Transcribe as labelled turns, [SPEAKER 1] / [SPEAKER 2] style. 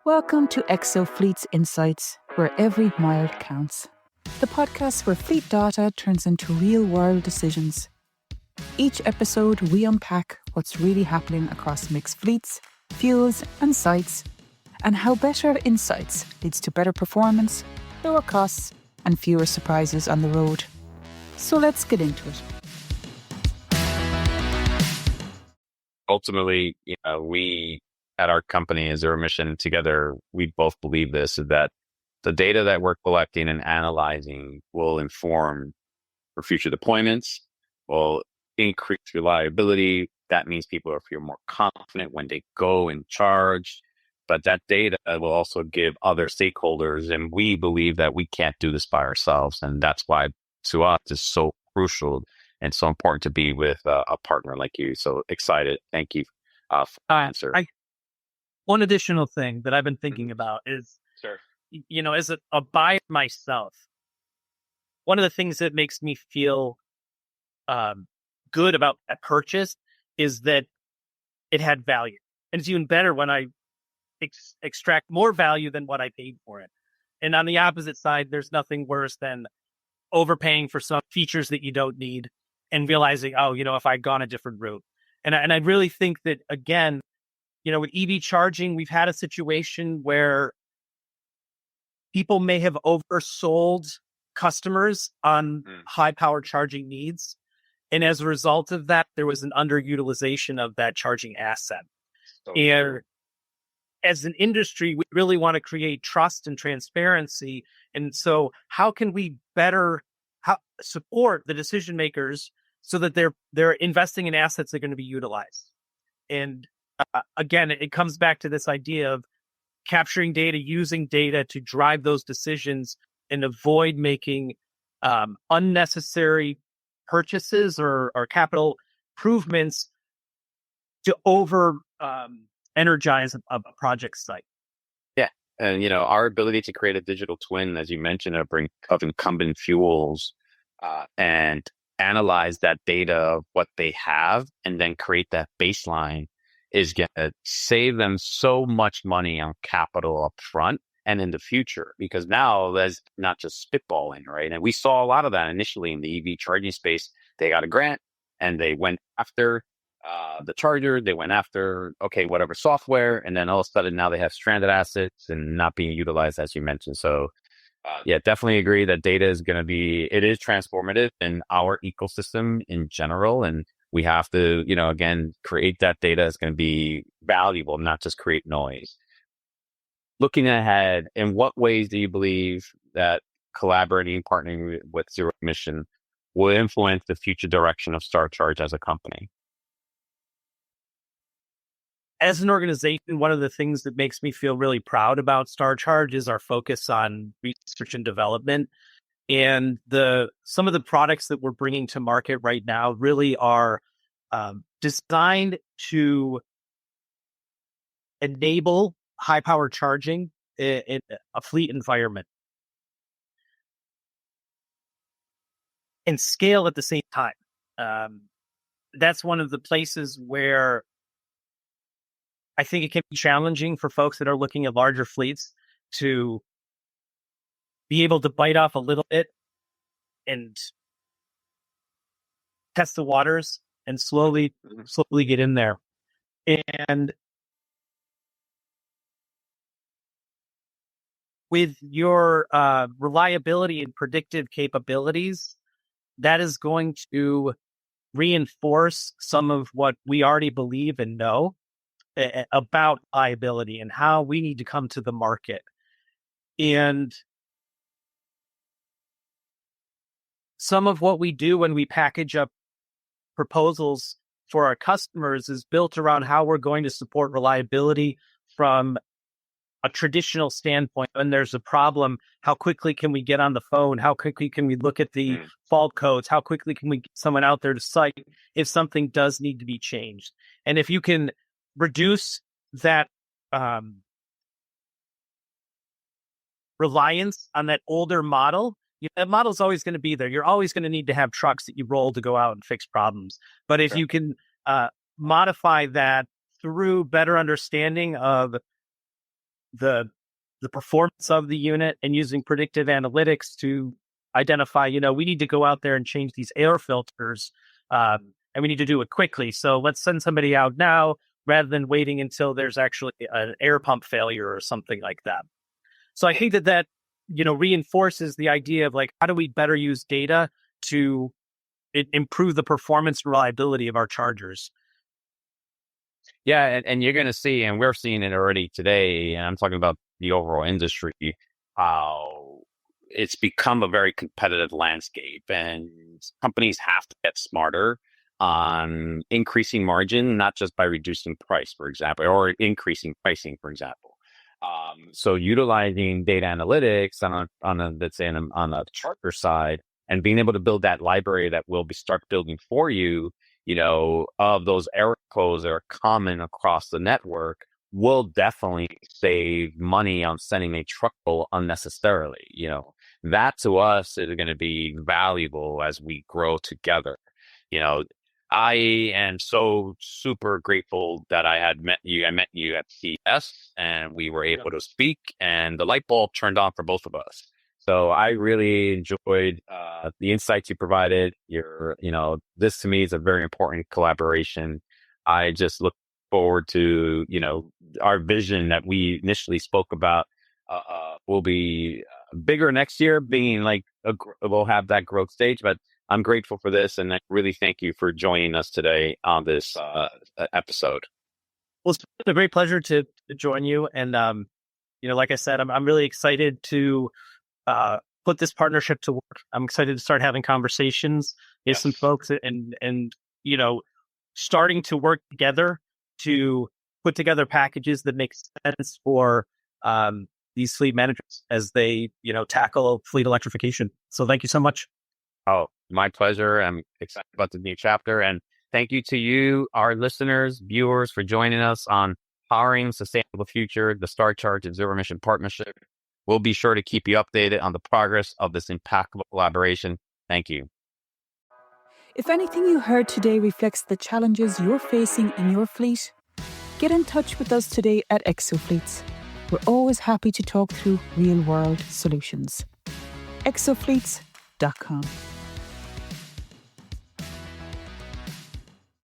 [SPEAKER 1] Welcome to Exo Fleet's Insights, where every mile counts. The podcast where fleet data turns into real-world decisions. Each episode, we unpack what's really happening across mixed fleets, fuels, and sites, and how better insights leads to better performance, lower costs, and fewer surprises on the road. So let's get into it.
[SPEAKER 2] Ultimately, we at our company, ZeroMission, together, we both believe this, is that the data that we're collecting and analyzing will inform for future deployments, will increase reliability. That means people will feel more confident when they go and charge. But that data will also give other stakeholders, and we believe that we can't do this by ourselves. And that's why, to us, it's so crucial and so important to be with a partner like you. So excited. Thank you for the answer.
[SPEAKER 3] One additional thing that I've been thinking about is,
[SPEAKER 2] Sure.
[SPEAKER 3] As a buyer myself, one of the things that makes me feel good about that purchase is that it had value. And it's even better when I extract more value than what I paid for it. And on the opposite side, there's nothing worse than overpaying for some features that you don't need and realizing, if I'd gone a different route. And I really think that, again, with EV charging, we've had a situation where people may have oversold customers on high power charging needs. And as a result of that, there was an underutilization of that charging asset. And as an industry, we really want to create trust and transparency. And so how can we better support the decision makers so that they're investing in assets that are going to be utilized? And again, it comes back to this idea of capturing data, using data to drive those decisions and avoid making unnecessary purchases or capital improvements to energize a project site.
[SPEAKER 2] Yeah. And, our ability to create a digital twin, as you mentioned, of incumbent fuels and analyze that data of what they have and then create that baseline is going to save them so much money on capital up front and in the future, because now there's not just spitballing, right? And we saw a lot of that initially in the EV charging space. They got a grant and they went after the charger, they went after, whatever software, and then all of a sudden now they have stranded assets and not being utilized, as you mentioned. So definitely agree that data is going to it is transformative in our ecosystem in general. And we have to, again, create that data is going to be valuable, not just create noise. Looking ahead, in what ways do you believe that collaborating, partnering with ZeroMission will influence the future direction of Star Charge as a company?
[SPEAKER 3] As an organization, one of the things that makes me feel really proud about Star Charge is our focus on research and development. And some of the products that we're bringing to market right now really are designed to enable high power charging in a fleet environment and scale at the same time. That's one of the places where I think it can be challenging for folks that are looking at larger fleets to be able to bite off a little bit and test the waters and slowly get in there. And with your reliability and predictive capabilities, that is going to reinforce some of what we already believe and know about reliability and how we need to come to the market. And some of what we do when we package up proposals for our customers is built around how we're going to support reliability from a traditional standpoint. When there's a problem, how quickly can we get on the phone? How quickly can we look at the fault codes? How quickly can we get someone out there to site if something does need to be changed? And if you can reduce that reliance on that older model, that model's always going to be there. You're always going to need to have trucks that you roll to go out and fix problems. But if you can modify that through better understanding of the performance of the unit and using predictive analytics to identify, we need to go out there and change these air filters, and we need to do it quickly. So let's send somebody out now rather than waiting until there's actually an air pump failure or something like that. So I think that reinforces the idea of like, how do we better use data to improve the performance and reliability of our chargers?
[SPEAKER 2] Yeah, and you're going to see, and we're seeing it already today, and I'm talking about the overall industry, how it's become a very competitive landscape, and companies have to get smarter on increasing margin, not just by reducing price, for example, or increasing pricing, for example. So utilizing data analytics on a charter side, and being able to build that library that will start building for you, of those error codes that are common across the network, will definitely save money on sending a truck roll unnecessarily. That to us is going to be valuable as we grow together. I am so super grateful that I met you at CES, and we were able to speak, and the light bulb turned on for both of us. So I really enjoyed the insights you provided. This to me is a very important collaboration. I just look forward to, our vision that we initially spoke about will be bigger next year, being like we'll have that growth stage. But I'm grateful for this, and I really thank you for joining us today on this episode.
[SPEAKER 3] Well, it's been a great pleasure to join you. And, like I said, I'm really excited to put this partnership to work. I'm excited to start having conversations with some folks and starting to work together to put together packages that make sense for these fleet managers as they, tackle fleet electrification. So thank you so much.
[SPEAKER 2] Oh, my pleasure. I'm excited about the new chapter. And thank you to you, our listeners, viewers, for joining us on Powering Sustainable Future, the Star Charge and ZeroMission partnership. We'll be sure to keep you updated on the progress of this impactful collaboration. Thank you.
[SPEAKER 1] If anything you heard today reflects the challenges you're facing in your fleet, get in touch with us today at ExoFleets. We're always happy to talk through real-world solutions. exofleets.com